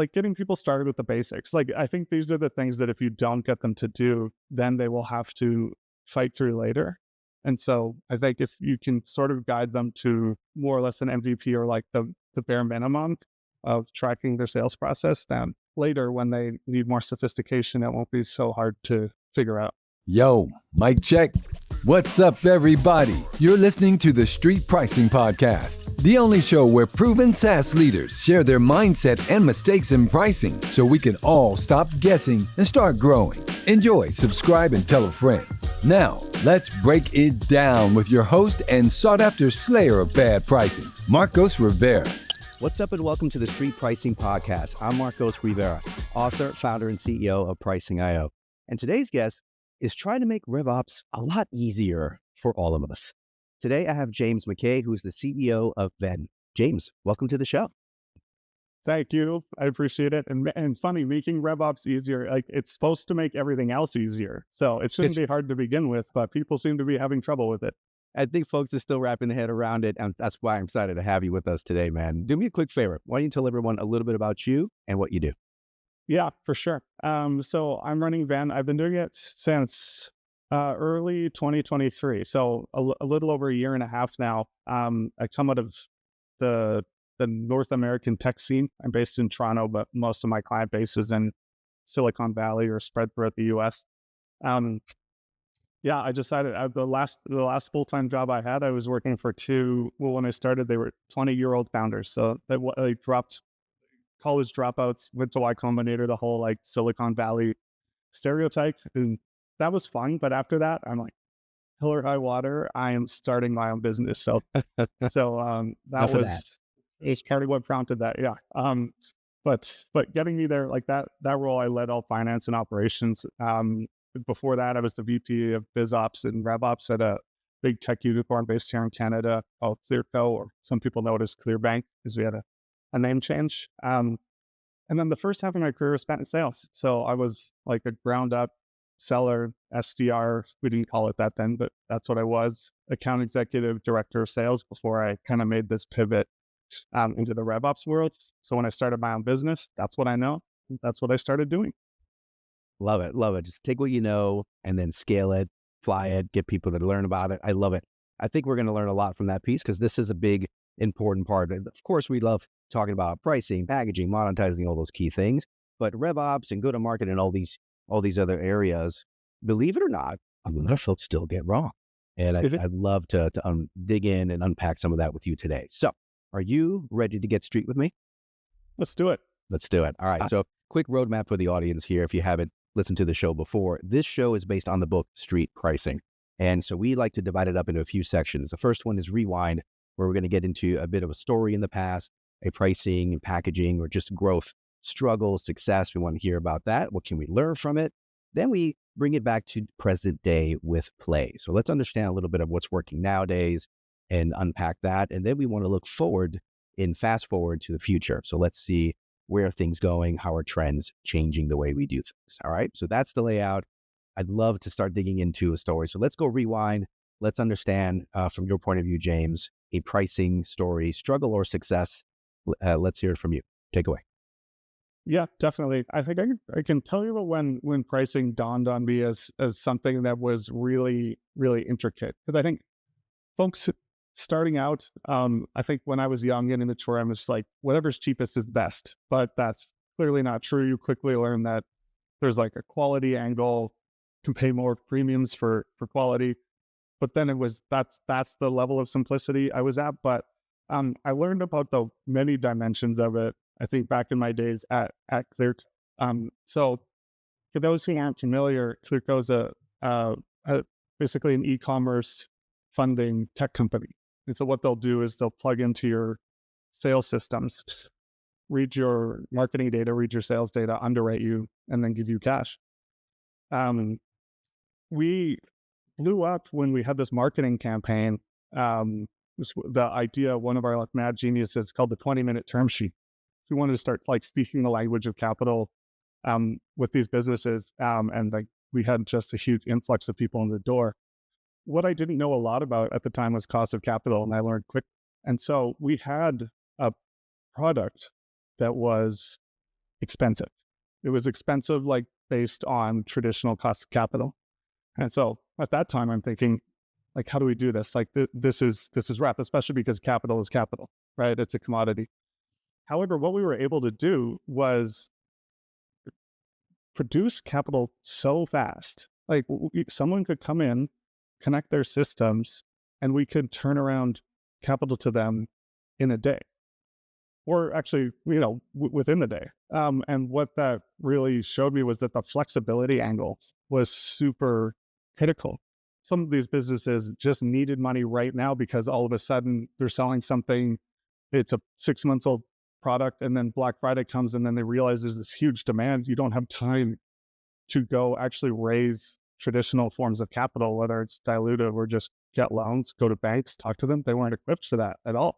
like getting people started with the basics. Like, I think these are the things that if you don't get them to do, then they will have to fight through later. And so I think if you can sort of guide them to more or less an MVP or like the bare minimum of tracking their sales process, then later when they need more sophistication, it won't be so hard to figure out. Yo, mic check. What's up, everybody? You're listening to the Street Pricing Podcast, the only show where proven SaaS leaders share their mindset and mistakes in pricing so we can all stop guessing and start growing. Enjoy, subscribe, and tell a friend. Now, let's break it down with your host and sought-after slayer of bad pricing, Marcos Rivera. What's up and welcome to the Street Pricing Podcast. I'm Marcos Rivera, author, founder, and CEO of Pricing.io. And today's guest is trying to make RevOps a lot easier for all of us. Today, I have James McKay, who's the CEO of VEN. James, welcome to the show. Thank you. I appreciate it. And funny, making RevOps easier, like it's supposed to make everything else easier. So it shouldn't be hard to begin with, but people seem to be having trouble with it. I think folks are still wrapping their head around it, and that's why I'm excited to have you with us today, man. Do me a quick favor. Why don't you tell everyone a little bit about you and what you do? Yeah, for sure. So I'm running VEN. I've been doing it since early 2023. So a little over a year and a half now. I come out of the North American tech scene. I'm based in Toronto, but most of my client base is in Silicon Valley or spread throughout the US. Yeah, I decided the last full-time job I had, I was working for when I started, they were 20-year-old founders. So they dropped college dropouts, went to Y Combinator, the whole like Silicon Valley stereotype. And that was fun. But after that, I'm like, hell or high water, I am starting my own business. So that is part of what prompted that. Yeah. But getting me there, like that role, I led all finance and operations. Before that, I was the VP of BizOps and RevOps at a big tech unicorn based here in Canada called Clearco, or some people know it as Clearbank, because we had a name change. And then the first half of my career was spent in sales. So I was like a ground up seller, SDR. We didn't call it that then, but that's what I was. Account executive, director of sales, before I kind of made this pivot into the RevOps world. So when I started my own business, that's what I know. That's what I started doing. Love it. Love it. Just take what you know and then scale it, fly it, get people to learn about it. I love it. I think we're going to learn a lot from that piece because this is a big, important part. Of course, we love talking about pricing, packaging, monetizing, all those key things. But RevOps and go-to-market and all these other areas, believe it or not, a lot of folks still get wrong. And I'd love to dig in and unpack some of that with you today. So are you ready to get street with me? Let's do it. Let's do it. All right. So quick roadmap for the audience here. If you haven't listened to the show before, this show is based on the book Street Pricing. And so we like to divide it up into a few sections. The first one is Rewind, where we're going to get into a bit of a story in the past, a pricing and packaging or just growth, struggle, success. We want to hear about that. What can we learn from it? Then we bring it back to present day with play. So let's understand a little bit of what's working nowadays and unpack that. And then we want to look forward and fast forward to the future. So let's see where are things going, how are trends changing the way we do things. All right. So that's the layout. I'd love to start digging into a story. So let's go rewind. Let's understand from your point of view, James, a pricing story, struggle or success. Let's hear it from you. Take away. Yeah, definitely. I think I can tell you about when pricing dawned on me as something that was really, really intricate. Because I think folks starting out, I think when I was young and immature, I'm just like, whatever's cheapest is best. But that's clearly not true. You quickly learn that there's like a quality angle, can pay more premiums for quality. But then that's the level of simplicity I was at. But I learned about the many dimensions of it, I think, back in my days at Clearco. So for those who aren't familiar, Clearco is basically an e-commerce funding tech company. And so what they'll do is they'll plug into your sales systems, read your marketing data, read your sales data, underwrite you, and then give you cash. We blew up when we had this marketing campaign. The idea, one of our like mad geniuses, called the 20-minute term sheet. We wanted to start like speaking the language of capital with these businesses, and like we had just a huge influx of people in the door. What I didn't know a lot about at the time was cost of capital, and I learned quick. And so we had a product that was expensive. It was expensive, like based on traditional cost of capital. And so at that time, I'm thinking, like, how do we do this? Like, this is rough, especially because capital is capital, right? It's a commodity. However, what we were able to do was produce capital so fast. Like, someone could come in, connect their systems, and we could turn around capital to them in a day, or actually, within the day. And what that really showed me was that the flexibility angle was super critical. Some of these businesses just needed money right now because all of a sudden they're selling something. It's a 6-month-old product, and then Black Friday comes, and then they realize there's this huge demand. You don't have time to go actually raise traditional forms of capital, whether it's dilutive or just get loans, go to banks, talk to them. They weren't equipped for that at all.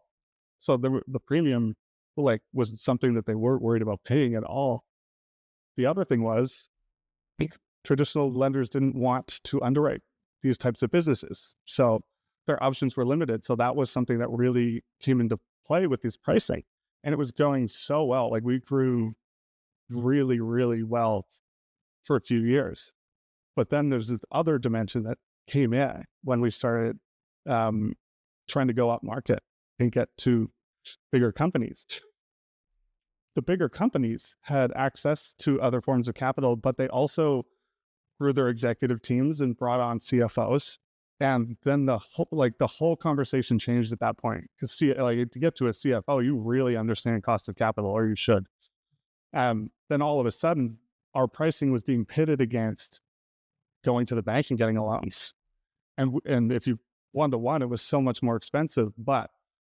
So the premium was something that they weren't worried about paying at all. The other thing was traditional lenders didn't want to underwrite these types of businesses. So their options were limited. So that was something that really came into play with this pricing. And it was going so well. Like, we grew really, really well for a few years. But then there's this other dimension that came in when we started trying to go up market and get to bigger companies. The bigger companies had access to other forms of capital, but they also grew their executive teams and brought on CFOs. And then the whole conversation changed at that point. Because to get to a CFO, you really understand cost of capital, or you should. Then all of a sudden, our pricing was being pitted against going to the bank and getting a loans. And if you one-to-one, it was so much more expensive. But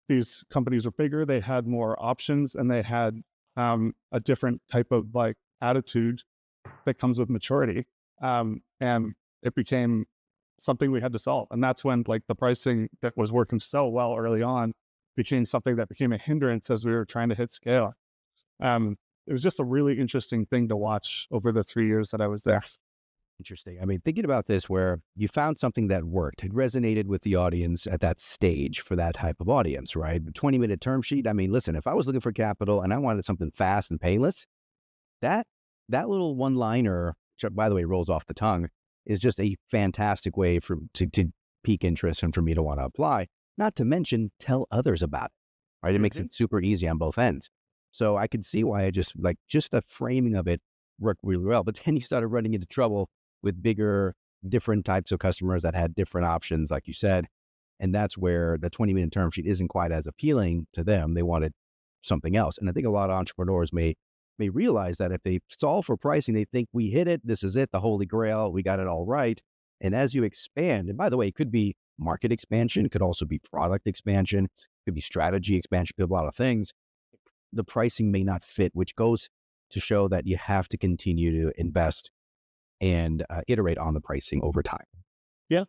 these companies were bigger, they had more options, and they had a different type of attitude that comes with maturity. And it became something we had to solve. And that's when the pricing that was working so well early on became something that became a hindrance as we were trying to hit scale. It was just a really interesting thing to watch over the 3 years that I was there. Interesting. I mean, thinking about this, where you found something that worked, it resonated with the audience at that stage for that type of audience, right? The 20-minute term sheet. I mean, listen, if I was looking for capital and I wanted something fast and painless, that little one-liner, which by the way rolls off the tongue, is just a fantastic way to pique interest and for me to want to apply. Not to mention tell others about it, right? It makes it super easy on both ends. So I could see why I just the framing of it worked really well. But then you started running into trouble with bigger, different types of customers that had different options, like you said. And that's where the 20-minute term sheet isn't quite as appealing to them. They wanted something else. And I think a lot of entrepreneurs may realize that if they solve for pricing, they think we hit it, this is it, the holy grail, we got it all right. And as you expand, and by the way, it could be market expansion, it could also be product expansion, it could be strategy expansion, it could be a lot of things. The pricing may not fit, which goes to show that you have to continue to invest and iterate on the pricing over time. Yeah,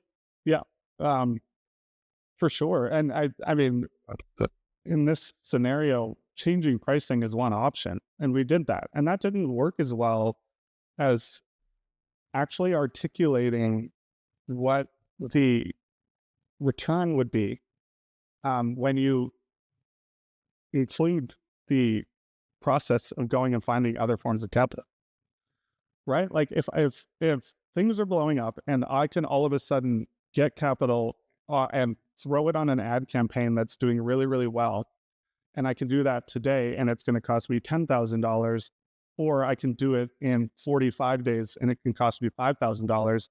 for sure. And I mean, in this scenario, changing pricing is one option, and we did that. And that didn't work as well as actually articulating what the return would be when you include the process of going and finding other forms of capital, right? Like if things are blowing up and I can all of a sudden get capital and throw it on an ad campaign that's doing really, really well, and I can do that today and it's going to cost me $10,000, or I can do it in 45 days and it can cost me $5,000.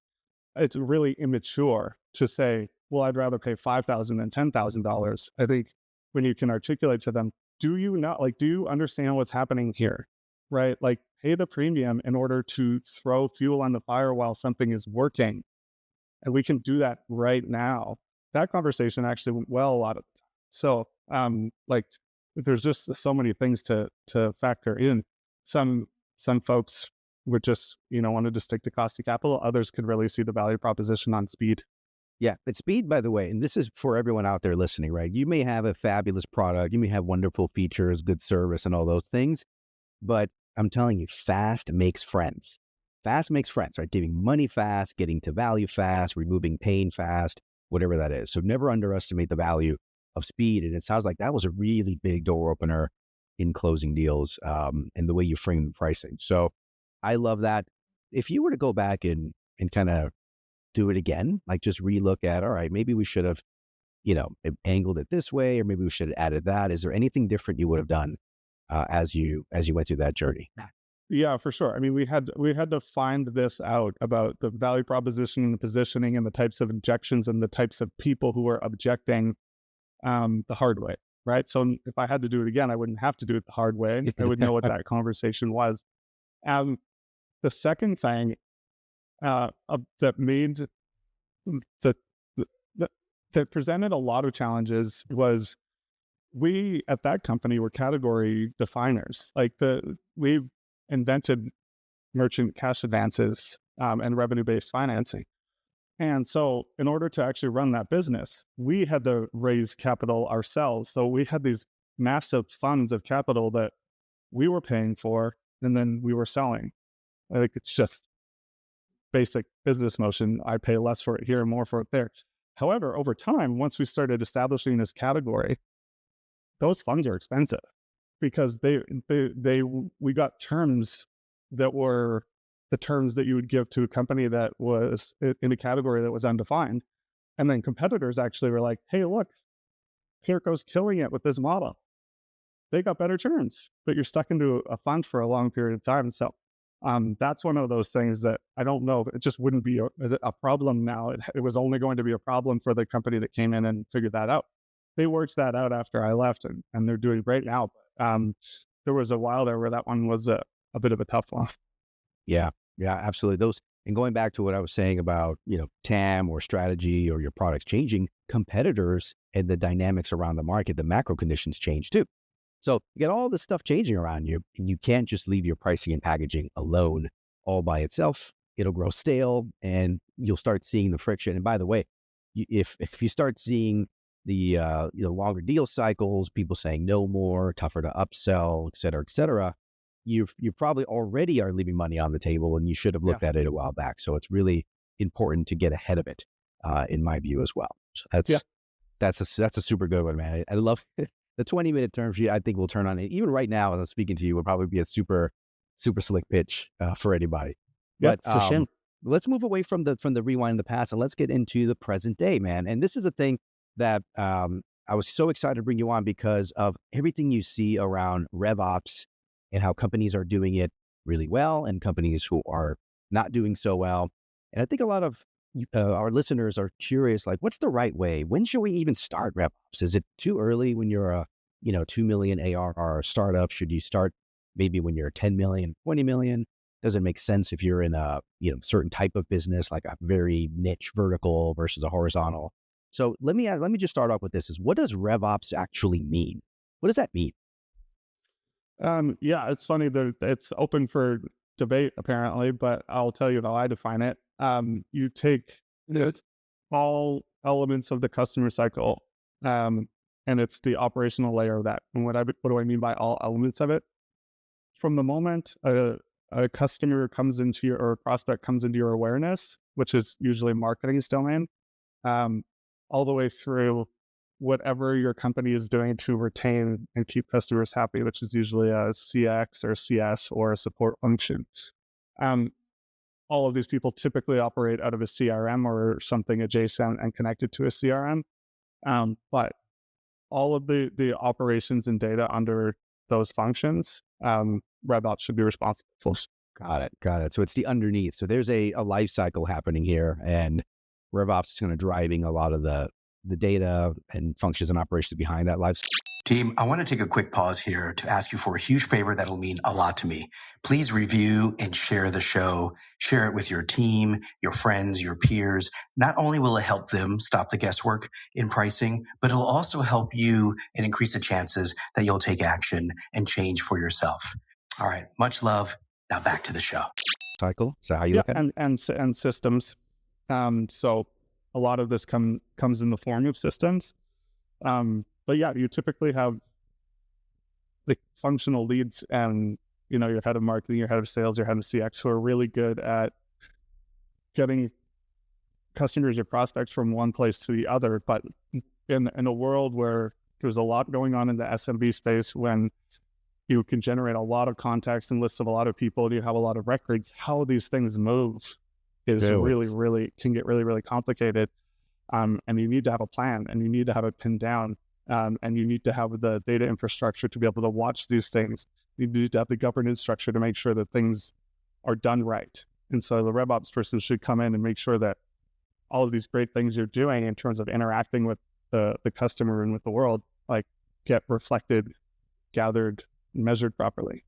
It's really immature to say, well, I'd rather pay $5,000 than $10,000. I think when you can articulate to them, do you understand what's happening here, right? Like, pay the premium in order to throw fuel on the fire while something is working. And we can do that right now. That conversation actually went well a lot of the time. So, there's just so many things to factor in. Some folks would just, wanted to stick to cost of capital. Others could really see the value proposition on speed. Yeah, but speed, by the way, and this is for everyone out there listening, right? You may have a fabulous product, you may have wonderful features, good service, and all those things, but I'm telling you, fast makes friends. Fast makes friends, right? Giving money fast, getting to value fast, removing pain fast, whatever that is. So never underestimate the value of speed. And it sounds like that was a really big door opener in closing deals, and the way you frame the pricing. So I love that. If you were to go back and kind of do it again, like just relook at, all right, maybe we should have, angled it this way, or maybe we should have added that. Is there anything different you would have done as you went through that journey? Yeah, for sure. I mean, we had to find this out about the value proposition and the positioning and the types of objections and the types of people who were objecting the hard way, right? So if I had to do it again, I wouldn't have to do it the hard way. I would know what that conversation was. The second thing that made that that presented a lot of challenges was we at that company were category definers. Like we invented merchant cash advances and revenue-based financing. And so in order to actually run that business, we had to raise capital ourselves. So we had these massive funds of capital that we were paying for, and then we were selling. Like, it's just basic business motion. I pay less for it here and more for it there. However, over time, once we started establishing this category, those funds are expensive because we got terms that were the terms that you would give to a company that was in a category that was undefined. And then competitors actually were like, hey, look, Clearco's killing it with this model. They got better terms, but you're stuck into a fund for a long period of time. So that's one of those things that I don't know, it just wouldn't be a problem now. It was only going to be a problem for the company that came in and figured that out. They worked that out after I left, and they're doing great now. There was a while there where that one was a bit of a tough one. Yeah, absolutely. And going back to what I was saying about, TAM or strategy or your products changing, competitors and the dynamics around the market, the macro conditions change too. So you get all this stuff changing around you, and you can't just leave your pricing and packaging alone all by itself. It'll grow stale, and you'll start seeing the friction. And by the way, if you start seeing the longer deal cycles, people saying no more, tougher to upsell, et cetera, you probably already are leaving money on the table, and you should have looked at it a while back. So it's really important to get ahead of it, in my view as well. So that's a super good one, man. I love it. The 20-minute term sheet, I think, will turn on it. Even right now, as I'm speaking to you, would probably be a super, super slick pitch for anybody. Yeah, But for sure. let's move away from the rewind in the past, and let's get into the present day, man. And this is the thing that I was so excited to bring you on because of everything you see around RevOps and how companies are doing it really well and companies who are not doing so well. And I think a lot of our listeners are curious, like, what's the right way? When should we even start RevOps? Is it too early when you're a 2 million ARR startup? Should you start maybe when you're 10 million, 20 million? Does it make sense if you're in a certain type of business, like a very niche vertical versus a horizontal? So let me just start off with this: is what does RevOps actually mean? What does that mean? Yeah, it's funny that it's open for debate apparently, but I'll tell you how I define it. You take all elements of the customer cycle, and it's the operational layer of that. And what do I mean by all elements of it? From the moment a customer comes into or a prospect comes into your awareness, which is usually marketing's domain, all the way through whatever your company is doing to retain and keep customers happy, which is usually a CX or CS or a support function. All of these people typically operate out of a CRM or something adjacent and connected to a CRM. But all of the operations and data under those functions, RevOps should be responsible for. Got it. So it's the underneath. So there's a life cycle happening here, and RevOps is kind of driving a lot of the data and functions and operations behind that life. Team, I want to take a quick pause here to ask you for a huge favor that'll mean a lot to me. Please review and share the show. Share it with your team, your friends, your peers. Not only will it help them stop the guesswork in pricing, but it'll also help you and increase the chances that you'll take action and change for yourself. All right. Much love. Now back to the show. Cycle. Is that how you look at it? And systems. So a lot of this comes in the form of systems. But yeah, you typically have the functional leads and, your head of marketing, your head of sales, your head of CX who are really good at getting customers or prospects from one place to the other. But in a world where there's a lot going on in the SMB space, when you can generate a lot of contacts and lists of a lot of people, and you have a lot of records. How these things move is really can get really complicated. And you need to have a plan, and you need to have it pinned down, and you need to have the data infrastructure to be able to watch these things. You need to have the governance structure to make sure that things are done right. And so the RevOps person should come in and make sure that all of these great things you're doing in terms of interacting with the customer and with the world, like, get reflected, gathered, measured properly.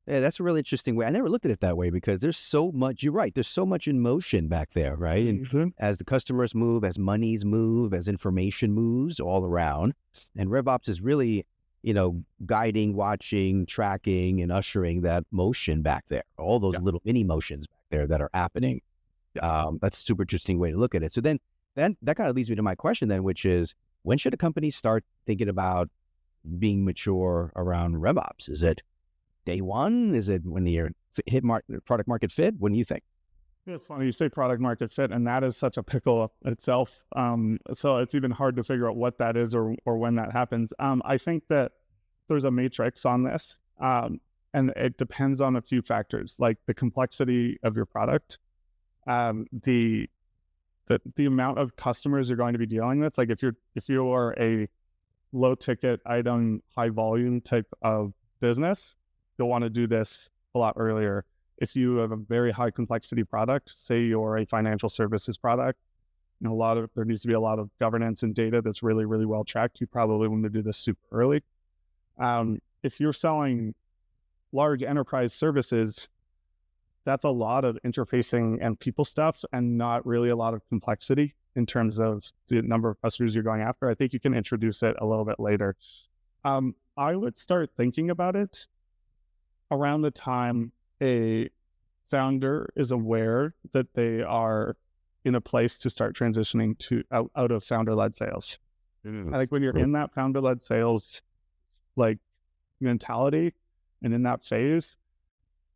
Yeah, that's a really interesting way. I never looked at it that way, because there's so much, you're right, there's so much in motion back there, right? And as the customers move, as monies move, as information moves all around, and RevOps is really, guiding, watching, tracking, and ushering that motion back there, all those little mini motions back there that are happening. That's a super interesting way to look at it. So then that kind of leads me to my question then, which is, when should a company start thinking about being mature around RevOps? Is it day one? Is it when you hit product market fit? What do you think? It's funny you say product market fit, and that is such a pickle itself. So it's even hard to figure out what that is or when that happens. I think that there's a matrix on this, and it depends on a few factors, like the complexity of your product, the amount of customers you're going to be dealing with. Like if you are a low ticket item, high volume type of business, you'll want to do this a lot earlier. If you have a very high complexity product, say you're a financial services product, there needs to be a lot of governance and data that's really well tracked. You probably want to do this super early. If you're selling large enterprise services, that's a lot of interfacing and people stuff, and not really a lot of complexity in terms of the number of customers you're going after. I think you can introduce it a little bit later. I would start thinking about it around the time a founder is aware that they are in a place to start transitioning out of founder-led sales. I think when you're in that founder-led sales like mentality and in that phase,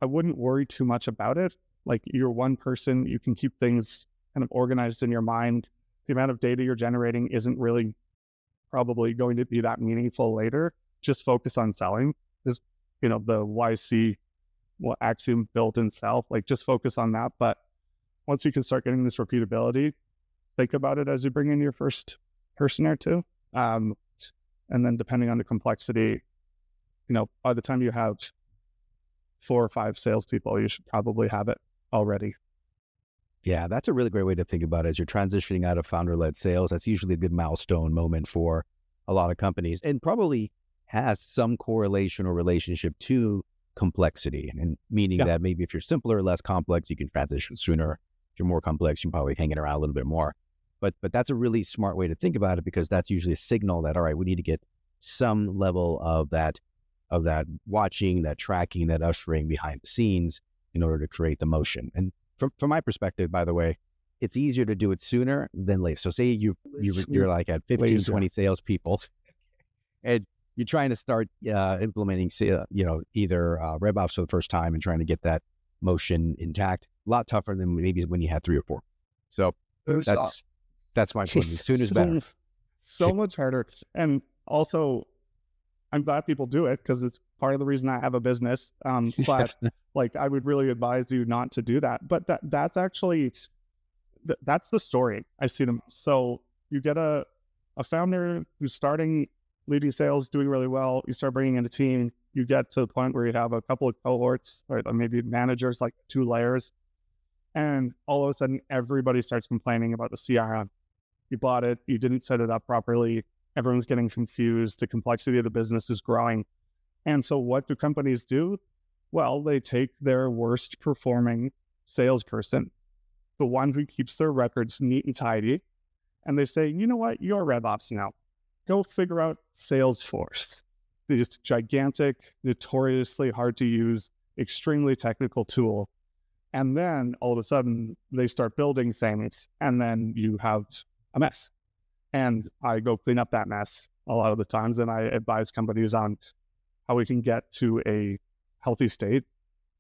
I wouldn't worry too much about it. Like, you're one person, you can keep things kind of organized in your mind. The amount of data you're generating isn't really probably going to be that meaningful later. Just focus on selling. Is the YC axiom, build and sell, like, just focus on that. But once you can start getting this repeatability, think about it as you bring in your first person or two. And then depending on the complexity, by the time you have 4 or 5 salespeople, you should probably have it already. Yeah, that's a really great way to think about it. As you're transitioning out of founder-led sales, that's usually a good milestone moment for a lot of companies, and probably has some correlation or relationship to complexity, and meaning that maybe if you're simpler or less complex, you can transition sooner. If you're more complex, you're probably hanging around a little bit more. But that's a really smart way to think about it, because that's usually a signal that, all right, we need to get some level of that watching, that tracking, that ushering behind the scenes in order to create the motion. And from my perspective, by the way, it's easier to do it sooner than later. So say you're like at 15, 20 salespeople, and you're trying to start implementing, either RevOps for the first time and trying to get that motion intact. A lot tougher than maybe when you had 3 or 4. So that's my point. As soon as better. So much harder. And also, I'm glad people do it, because it's part of the reason I have a business. But like, I would really advise you not to do that. But that's actually, that's the story I see them. So you get a founder who's starting leading sales, doing really well. You start bringing in a team. You get to the point where you have a couple of cohorts, or maybe managers, like 2 layers. And all of a sudden, everybody starts complaining about the CRM. You bought it, you didn't set it up properly. Everyone's getting confused. The complexity of the business is growing. And so what do companies do? Well, they take their worst performing salesperson, the one who keeps their records neat and tidy, and they say, you know what, you're RevOps now. Go figure out Salesforce, this gigantic, notoriously hard to use, extremely technical tool. And then all of a sudden they start building things, and then you have a mess. And I go clean up that mess a lot of the times, and I advise companies on how we can get to a healthy state,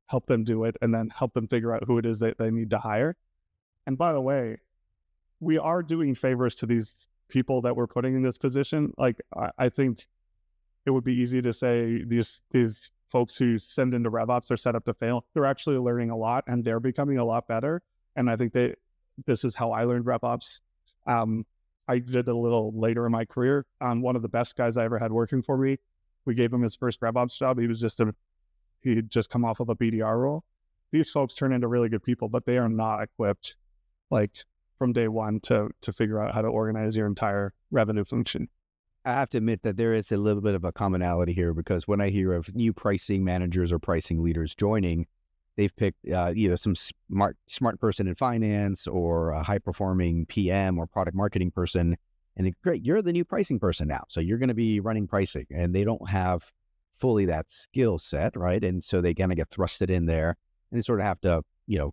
help them do it, and then help them figure out who it is that they need to hire. And by the way, we are doing favors to these people that we're putting in this position. Like, I think it would be easy to say these folks who send into RevOps are set up to fail. They're actually learning a lot and they're becoming a lot better. And I think this is how I learned RevOps. I did it a little later in my career. One of the best guys I ever had working for me, we gave him his first RevOps job. He'd just come off of a BDR role. These folks turn into really good people, but they are not equipped like from day one to figure out how to organize your entire revenue function. I have to admit that there is a little bit of a commonality here, because when I hear of new pricing managers or pricing leaders joining, they've picked either some smart person in finance or a high-performing PM or product marketing person, and great, you're the new pricing person now, so you're going to be running pricing, and they don't have fully that skill set, right? And so they kind of get thrusted in there, and they sort of have to,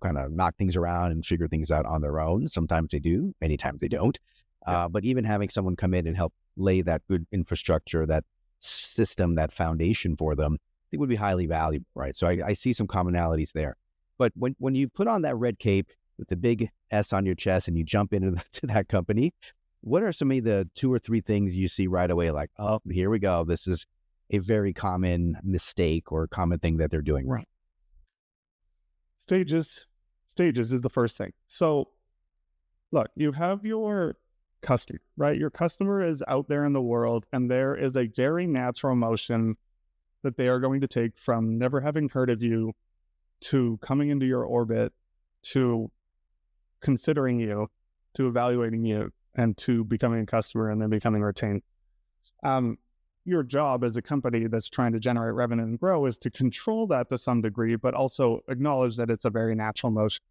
kind of knock things around and figure things out on their own. Sometimes they do, many times they don't. Yeah. But even having someone come in and help lay that good infrastructure, that system, that foundation for them, I think would be highly valuable, right? So I see some commonalities there. But when you put on that red cape with the big S on your chest and you jump into that company, what are some of the 2 or 3 things you see right away? Like, oh, here we go. This is a very common mistake or common thing that they're doing wrong. Stages is the first thing. So look, you have your customer, right? Your customer is out there in the world, and there is a very natural motion that they are going to take from never having heard of you to coming into your orbit to considering you, to evaluating you, and to becoming a customer and then becoming retained. Your job as a company that's trying to generate revenue and grow is to control that to some degree, but also acknowledge that it's a very natural motion.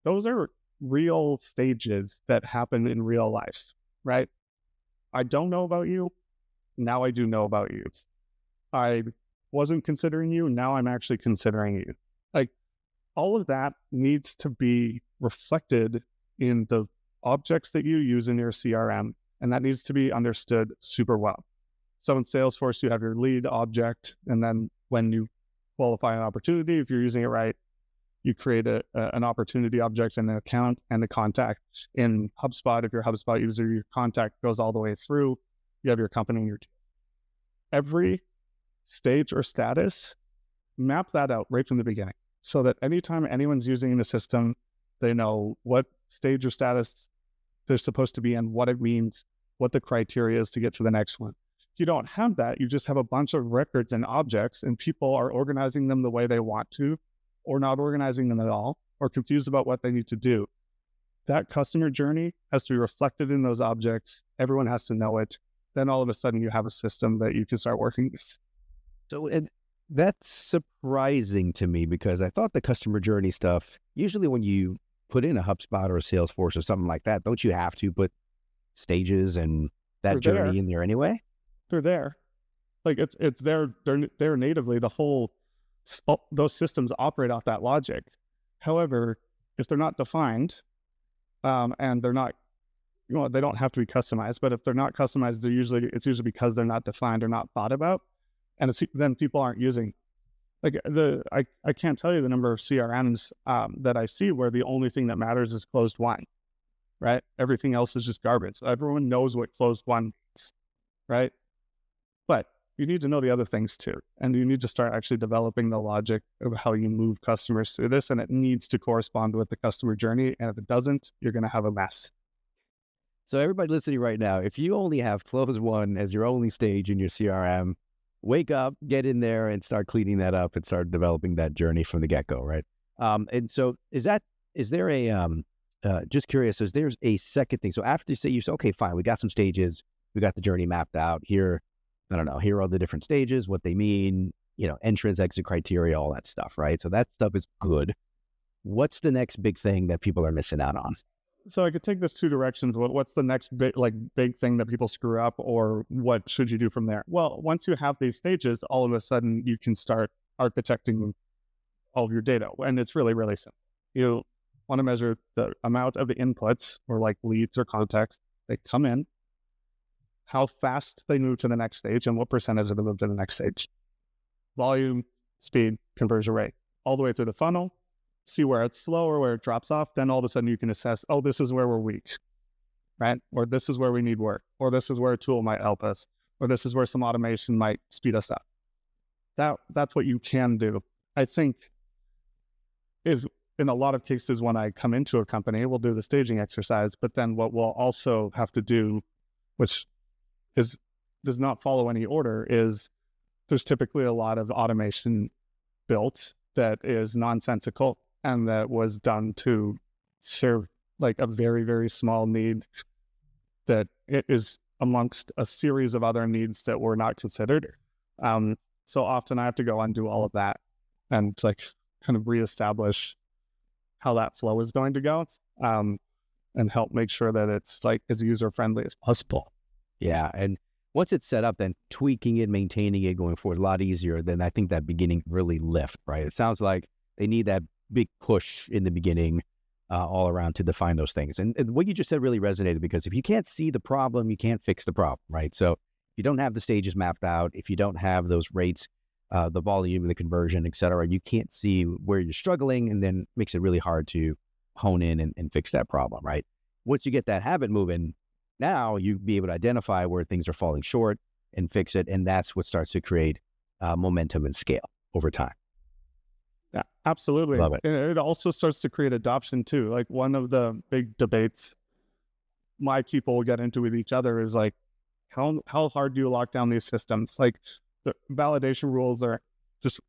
Those are real stages that happen in real life, right? I don't know about you. Now I do know about you. I wasn't considering you. Now I'm actually considering you. Like, all of that needs to be reflected in the objects that you use in your CRM, and that needs to be understood super well. So in Salesforce, you have your lead object, and then when you qualify an opportunity, if you're using it right, you create an opportunity object and an account and a contact. In HubSpot, if you're a HubSpot user, your contact goes all the way through. You have your company and your team. Every stage or status, map that out right from the beginning, so that anytime anyone's using the system, they know what stage or status they're supposed to be in, what it means, what the criteria is to get to the next one. If you don't have that, you just have a bunch of records and objects, and people are organizing them the way they want to, or not organizing them at all, or confused about what they need to do. That customer journey has to be reflected in those objects. Everyone has to know it. Then all of a sudden you have a system that you can start working with. So that's surprising to me, because I thought the customer journey stuff, usually when you put in a HubSpot or a Salesforce or something like that, don't you have to put stages and that journey in there anyway? They're there. Like it's there. They're natively. Those systems operate off that logic. However, if they're not defined, and they're not, they don't have to be customized. But if they're not customized, it's usually because they're not defined or not thought about, and then people aren't using. Like I can't tell you the number of CRMs that I see where the only thing that matters is closed won, right? Everything else is just garbage. Everyone knows what closed won means, right? But you need to know the other things too. And you need to start actually developing the logic of how you move customers through this. And it needs to correspond with the customer journey. And if it doesn't, you're going to have a mess. So everybody listening right now, if you only have close one as your only stage in your CRM, wake up, get in there and start cleaning that up and start developing that journey from the get-go, right? And so is there a, just curious, is there's a second thing? So after you say, okay, fine, we got some stages, we got the journey mapped out here. I don't know, here are all the different stages, what they mean, entrance, exit criteria, all that stuff, right? So that stuff is good. What's the next big thing that people are missing out on? So I could take this 2 directions. What's the next big thing that people screw up, or what should you do from there? Well, once you have these stages, all of a sudden you can start architecting all of your data. And it's really, really simple. You want to measure the amount of the inputs, or like leads or contacts, they come in, how fast they move to the next stage, and what percentage of them move to the next stage. Volume, speed, conversion rate, all the way through the funnel. See where it's slow or where it drops off. Then all of a sudden you can assess, oh, this is where we're weak, right? Or this is where we need work, or this is where a tool might help us, or this is where some automation might speed us up. That's what you can do. I think is in a lot of cases when I come into a company, we'll do the staging exercise, but then what we'll also have to do, which does not follow any order, is there's typically a lot of automation built that is nonsensical and that was done to serve like a very, very small need that it is amongst a series of other needs that were not considered. So often I have to go undo all of that and like kind of reestablish how that flow is going to go, and help make sure that it's like as user-friendly as possible. Yeah. And once it's set up, then tweaking it, maintaining it, going forward, a lot easier. Then I think that beginning really lift, right? It sounds like they need that big push in the beginning all around to define those things. And what you just said really resonated, because if you can't see the problem, you can't fix the problem, right? So if you don't have the stages mapped out, if you don't have those rates, the volume, the conversion, et cetera, you can't see where you're struggling, and then makes it really hard to hone in and fix that problem, right? Once you get that habit moving, now you be able to identify where things are falling short and fix it. And that's what starts to create momentum and scale over time. Yeah, absolutely. Love it. And it also starts to create adoption too. Like one of the big debates my people will get into with each other is like, how hard do you lock down these systems? Like the validation rules are just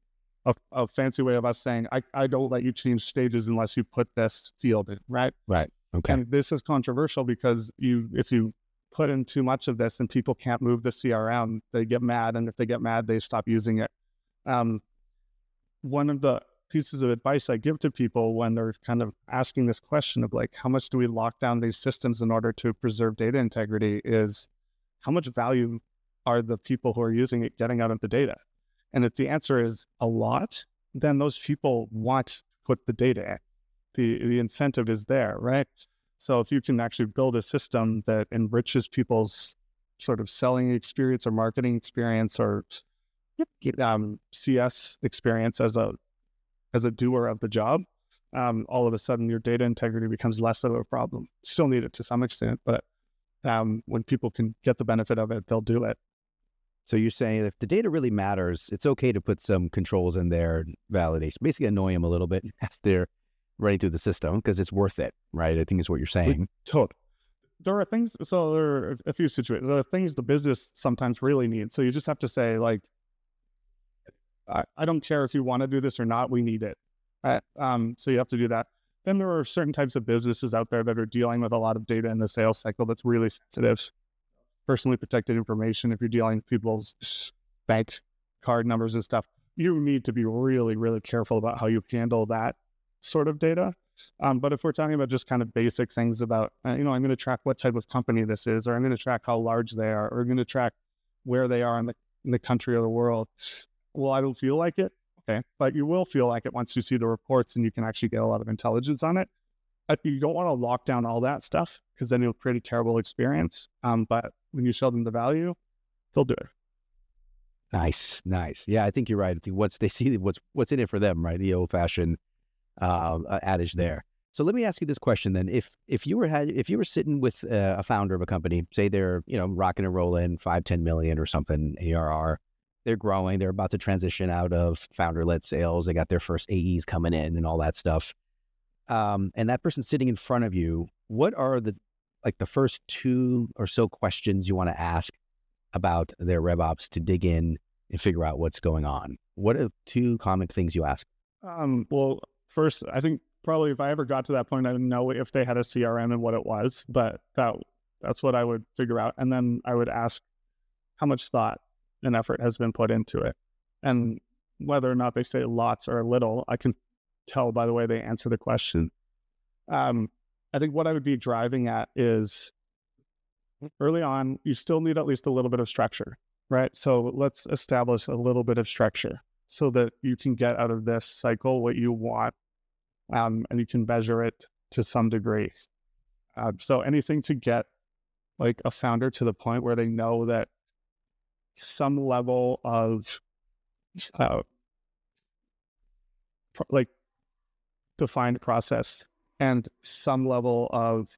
a fancy way of us saying, I don't let you change stages unless you put this field in, right? Right. Okay. And this is controversial because if you put in too much of this and people can't move the CRM, they get mad. And if they get mad, they stop using it. One of the pieces of advice I give to people when they're kind of asking this question of like, how much do we lock down these systems in order to preserve data integrity, is how much value are the people who are using it getting out of the data? And if the answer is a lot, then those people want to put the data in. The incentive is there, right? So if you can actually build a system that enriches people's sort of selling experience or marketing experience or CS experience as a doer of the job, all of a sudden your data integrity becomes less of a problem. Still need it to some extent, but when people can get the benefit of it, they'll do it. So you're saying if the data really matters, it's okay to put some controls in there, validation, basically annoy them a little bit as they're running through the system, because it's worth it, right? I think is what you're saying. Totally. There are things, so there are a few situations, there are things the business sometimes really needs. So you just have to say like, I don't care if you want to do this or not, we need it. Right? So you have to do that. Then there are certain types of businesses out there that are dealing with a lot of data in the sales cycle that's really sensitive. Personally protected information, if you're dealing with people's bank card numbers and stuff, you need to be really, really careful about how you handle that sort of data. But if we're talking about just kind of basic things about, I'm going to track what type of company this is, or I'm going to track how large they are, or I'm going to track where they are in the country or the world. Well, I don't feel like it. Okay. But you will feel like it once you see the reports and you can actually get a lot of intelligence on it. You don't want to lock down all that stuff because then you'll create a terrible experience. But when you show them the value, they'll do it. Nice. Yeah, I think you're right. I think once they see what's in it for them, right? The old-fashioned adage there. So let me ask you this question then: if you were sitting with a founder of a company, say they're rocking and rolling 5-10 million or something ARR, they're growing, they're about to transition out of founder-led sales, they got their first AEs coming in and all that stuff, and that person's sitting in front of you, what are the first 2 or so questions you want to ask about their RevOps to dig in and figure out what's going on? What are 2 common things you ask? Well, first, I think probably if I ever got to that point, I didn't know if they had a CRM and what it was, but that's what I would figure out. And then I would ask how much thought and effort has been put into it. And whether or not they say lots or little, I can tell by the way they answer the question. I think what I would be driving at is early on, you still need at least a little bit of structure, right? So let's establish a little bit of structure so that you can get out of this cycle what you want, and you can measure it to some degree. So anything to get like a founder to the point where they know that some level of like defined process and some level of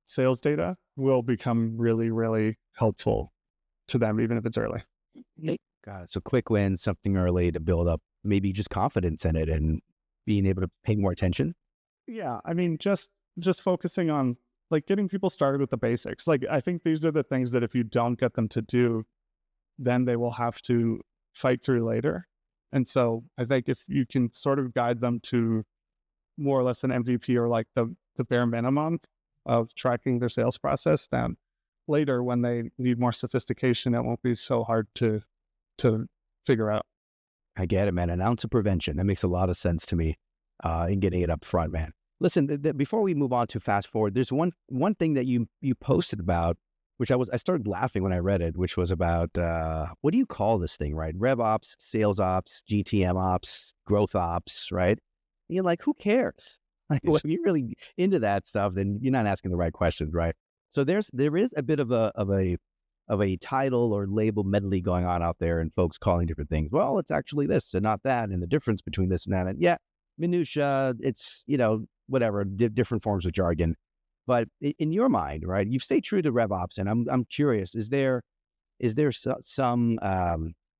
sales data will become really, really helpful. to them, even if it's early. Got it. So quick wins, something early to build up maybe just confidence in it and being able to pay more attention. Yeah, I mean, just focusing on like getting people started with the basics. Like, I think these are the things that if you don't get them to do, then they will have to fight through later. And so I think if you can sort of guide them to more or less an MVP or like the bare minimum of tracking their sales process, then later when they need more sophistication, it won't be so hard to figure out. I get it, man. An ounce of prevention. That makes a lot of sense to me in getting it up front, man. Listen, before we move on to fast forward, there's one thing that you posted about, which I started laughing when I read it, which was about, what do you call this thing, right? RevOps, sales ops, GTM ops, growth ops, right? And you're like, who cares? Like, when you're really into that stuff, then you're not asking the right questions, right? So there is a bit of a title or label medley going on out there, and folks calling different things. Well, it's actually this and not that, and the difference between this and that. And yeah, minutia, it's, whatever, different forms of jargon. But in your mind, right, you stay true to RevOps, and I'm curious, is there some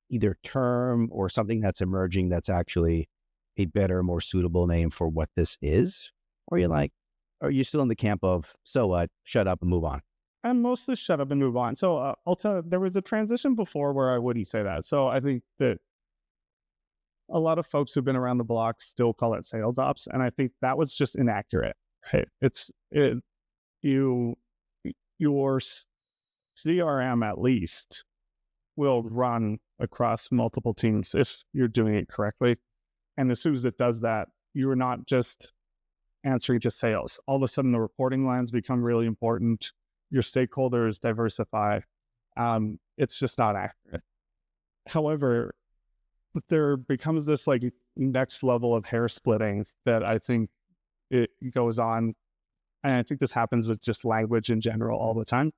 either term or something that's emerging that's actually a better, more suitable name for what this is? Or are you still in the camp of, so what, shut up and move on? I'm mostly shut up and move on. So I'll tell you, there was a transition before where I wouldn't say that. So I think that a lot of folks who've been around the block still call it sales ops. And I think that was just inaccurate, right? Your CRM at least will run across multiple teams if you're doing it correctly. And as soon as it does that, you are not just answering to sales. All of a sudden the reporting lines become really important. Your stakeholders diversify. It's just not accurate. However, there becomes this like next level of hair splitting that I think it goes on. And I think this happens with just language in general all the time,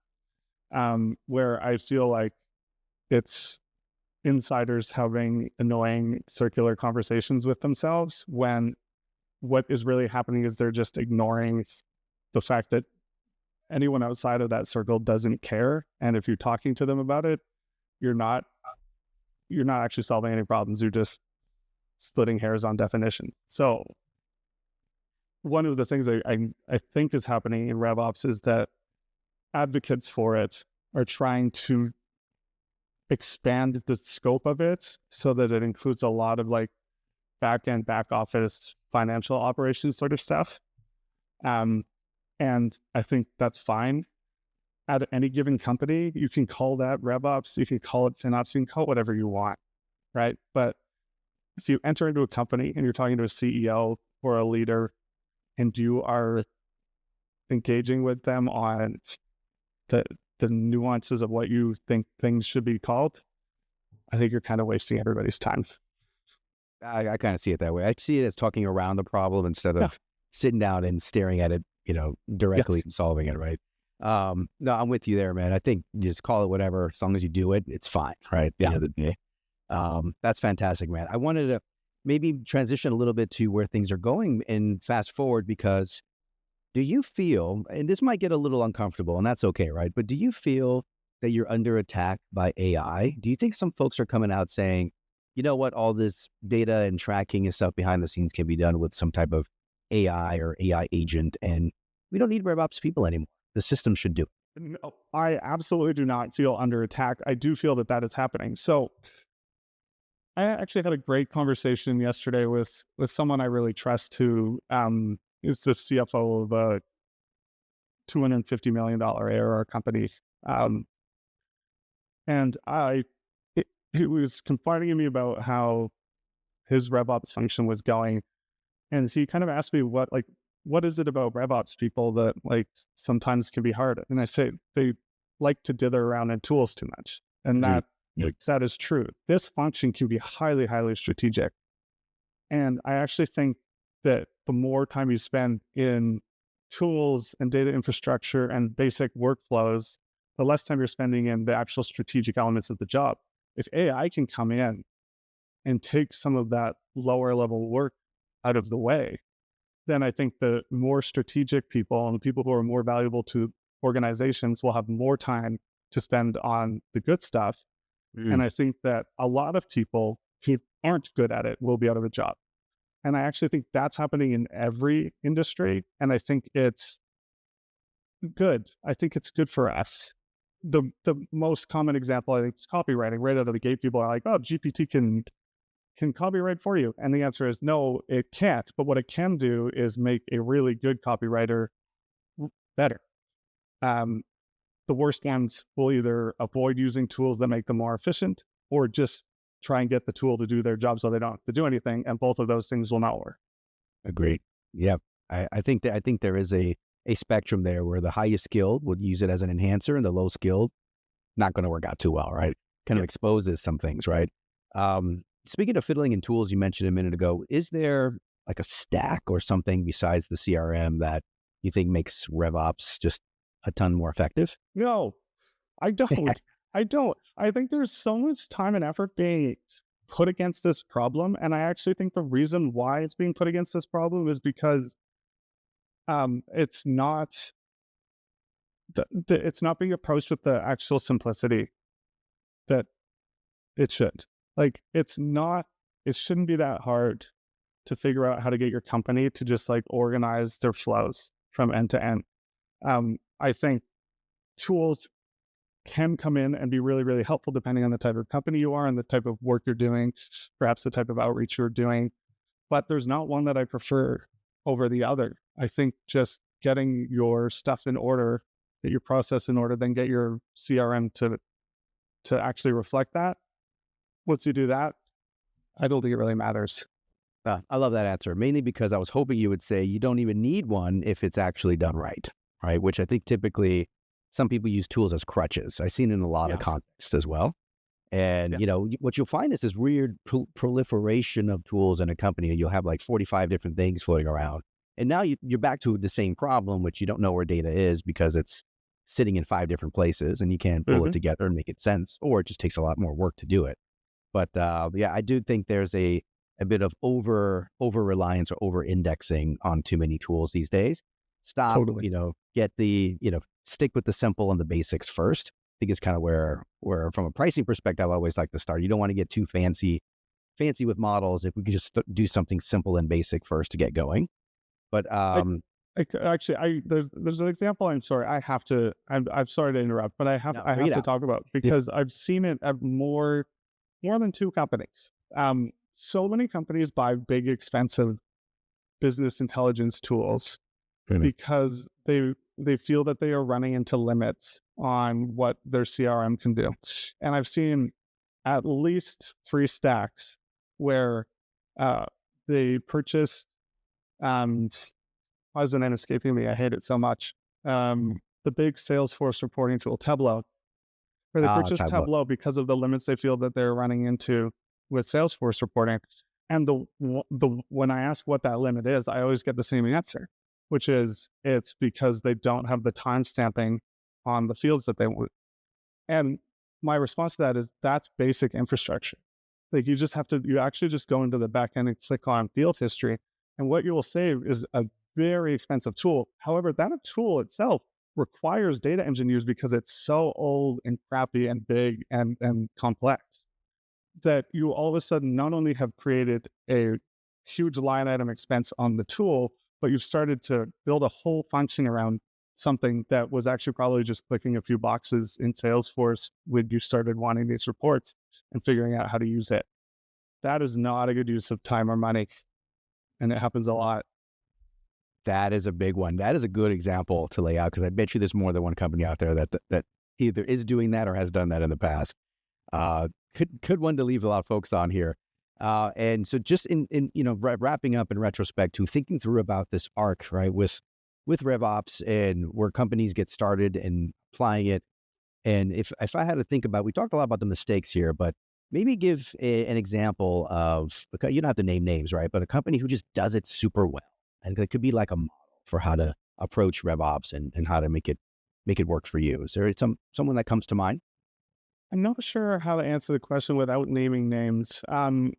where I feel like it's insiders having annoying circular conversations with themselves when what is really happening is they're just ignoring the fact that anyone outside of that circle doesn't care. And if you're talking to them about it, you're not actually solving any problems. You're just splitting hairs on definition. So one of the things I think is happening in RevOps is that advocates for it are trying to expand the scope of it so that it includes a lot of like back office, financial operations sort of stuff. And I think that's fine. At any given company, you can call that RevOps, you can call it FinOps, you can call it whatever you want, right? But if you enter into a company and you're talking to a CEO or a leader and you are engaging with them on the nuances of what you think things should be called, I think you're kind of wasting everybody's time. I kind of see it that way. I see it as talking around the problem instead of sitting down and staring at it, directly and solving it, right? No, I'm with you there, man. I think you just call it whatever. As long as you do it, it's fine, right? At the end of the day. That's fantastic, man. I wanted to maybe transition a little bit to where things are going and fast forward, because do you feel, and this might get a little uncomfortable, and that's okay, right? But do you feel that you're under attack by AI? Do you think some folks are coming out saying, you know what, all this data and tracking and stuff behind the scenes can be done with some type of AI or AI agent, and we don't need RevOps people anymore? The system should do it. No, I absolutely do not feel under attack. I do feel that is happening. So I actually had a great conversation yesterday with someone I really trust who is the CFO of a $250 million ARR company. And he was confiding in me about how his RevOps function was going. And he kind of asked me what is it about RevOps people that like sometimes can be hard? And I say they like to dither around in tools too much. And that is true. This function can be highly, highly strategic. And I actually think that the more time you spend in tools and data infrastructure and basic workflows, the less time you're spending in the actual strategic elements of the job. If AI can come in and take some of that lower level work out of the way, then I think the more strategic people and the people who are more valuable to organizations will have more time to spend on the good stuff. And I think that a lot of people who aren't good at it will be out of a job. And I actually think that's happening in every industry. And I think it's good. I think it's good for us. The most common example, I think, is copywriting. Right out of the gate, people are like, oh, GPT can copyright for you. And the answer is no, it can't. But what it can do is make a really good copywriter better. The worst ones will either avoid using tools that make them more efficient or just try and get the tool to do their job so they don't have to do anything. And both of those things will not work. Agreed. Yep. I think there is a spectrum there where the highest skilled would use it as an enhancer and the low skilled not going to work out too well, right? Kind of exposes some things, right? Speaking of fiddling in tools, you mentioned a minute ago, is there like a stack or something besides the CRM that you think makes RevOps just a ton more effective? No, I don't. I don't. I think there's so much time and effort being put against this problem. And I actually think the reason why it's being put against this problem is because it's not it's not being approached with the actual simplicity that it should. Like, it shouldn't be that hard to figure out how to get your company to just like organize their flows from end to end. I think tools can come in and be really, really helpful depending on the type of company you are and the type of work you're doing, perhaps the type of outreach you're doing. But there's not one that I prefer over the other. I think just getting your stuff in order, get your process in order, then get your CRM to actually reflect that. Once you do that, I don't think it really matters. I love that answer, mainly because I was hoping you would say you don't even need one if it's actually done right? Which I think typically some people use tools as crutches. I've seen it in a lot of contexts as well. And, what you'll find is this weird proliferation of tools in a company. You'll have like 45 different things floating around. And now you're back to the same problem, which you don't know where data is because it's sitting in 5 different places and you can't pull it together and make it sense, or it just takes a lot more work to do it. But I do think there's a bit of over reliance or over indexing on too many tools these days. Stop, Totally. Get stick with the simple and the basics first. I think it's kind of where from a pricing perspective, I always like to start. You don't want to get too fancy with models if we could just do something simple and basic first to get going. But there's an example. I'm sorry, I'm sorry to interrupt, but I have to talk about, because I've seen it at more than 2 companies. So many companies buy big, expensive business intelligence tools because they feel that they are running into limits on what their CRM can do. And I've seen at least 3 stacks where they purchased, why is the name escaping me? I hate it so much. The big Salesforce reporting tool, Tableau, where they purchased Tableau because of the limits they feel that they're running into with Salesforce reporting. And when I ask what that limit is, I always get the same answer, which is it's because they don't have the timestamping on the fields that they would. And my response to that is that's basic infrastructure. Like, you actually just go into the back end and click on field history, and what you will save is a very expensive tool. However, that tool itself requires data engineers because it's so old and crappy and big and complex that you all of a sudden not only have created a huge line item expense on the tool, but you've started to build a whole function around something that was actually probably just clicking a few boxes in Salesforce when you started wanting these reports and figuring out how to use it. That is not a good use of time or money, and it happens a lot. That is a big one. That is a good example to lay out, because I bet you there's more than one company out there that either is doing that or has done that in the past. Good one to leave a lot of folks on here. And so just in wrapping up in retrospect to thinking through about this arc, right, with RevOps and where companies get started and applying it. And if I had to think about, we talked a lot about the mistakes here, but maybe give an example of, you don't have to name names, right? But a company who just does it super well. And it could be like a model for how to approach RevOps and how to make it work for you. Is there someone that comes to mind? I'm not sure how to answer the question without naming names. Fine.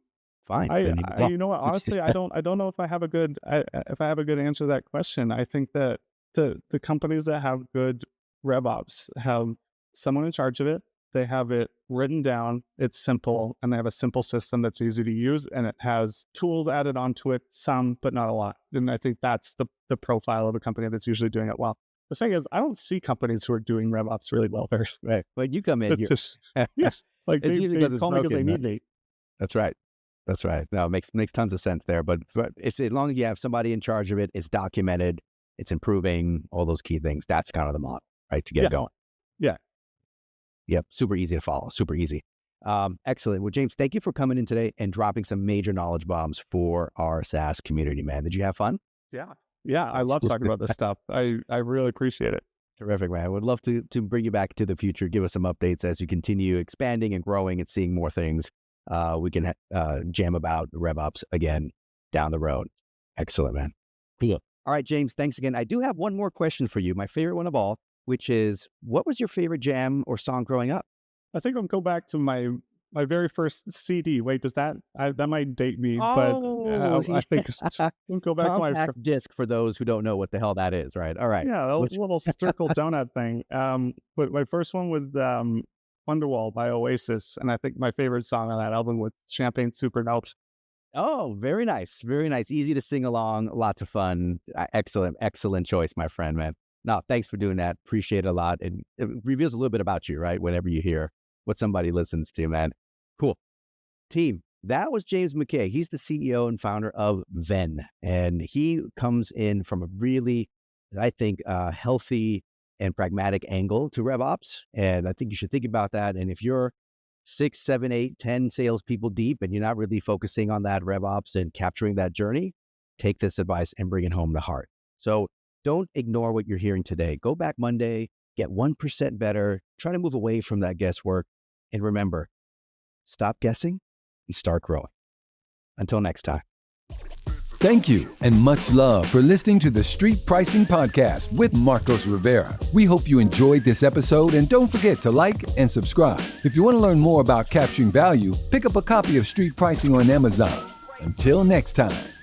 You know what? Honestly, I don't know if I have a good answer to that question. I think that the companies that have good RevOps have someone in charge of it. They have it written down. It's simple, and they have a simple system that's easy to use, and it has tools added onto it, some, but not a lot. And I think that's the profile of a company that's usually doing it well. The thing is, I don't see companies who are doing RevOps really well there. Right. But you come in It's here. just, yes, like It's they usually because it's call me because they broken, need me. That's right. That's right. No, it makes tons of sense there. But as long as you have somebody in charge of it, it's documented, it's improving, all those key things. That's kind of the model, right? To get going. Yeah. Yep. Super easy to follow. Super easy. Excellent. Well, James, thank you for coming in today and dropping some major knowledge bombs for our SaaS community, man. Did you have fun? Yeah. Yeah. I love talking about this stuff. I really appreciate it. Terrific, man. I would love to bring you back to the future. Give us some updates as you continue expanding and growing and seeing more things. We can jam about RevOps again down the road. Excellent, man. Cool. All right, James, thanks again. I do have one more question for you, my favorite one of all, which is, what was your favorite jam or song growing up? I think I'll go back to my very first CD. Wait, does that might date me? Oh, but I think we'll go back to my compact disc for those who don't know what the hell that is, right? All right. Yeah, a little circle donut thing. But my first one was Wonderwall by Oasis, and I think my favorite song on that album was Champagne Supernova. Oh, very nice. Very nice. Easy to sing along. Lots of fun. Excellent choice, my friend, man. No, thanks for doing that. Appreciate it a lot. And it reveals a little bit about you, right? Whenever you hear what somebody listens to, man. Cool. Team, that was James McKay. He's the CEO and founder of VEN. And he comes in from a really, I think, healthy and pragmatic angle to RevOps. And I think you should think about that. And if you're 6, 7, 8, 10 salespeople deep and you're not really focusing on that RevOps and capturing that journey, take this advice and bring it home to heart. So don't ignore what you're hearing today. Go back Monday, get 1% better, try to move away from that guesswork. And remember, stop guessing and start growing. Until next time. Thank you and much love for listening to the Street Pricing Podcast with Marcos Rivera. We hope you enjoyed this episode and don't forget to like and subscribe. If you want to learn more about capturing value, pick up a copy of Street Pricing on Amazon. Until next time.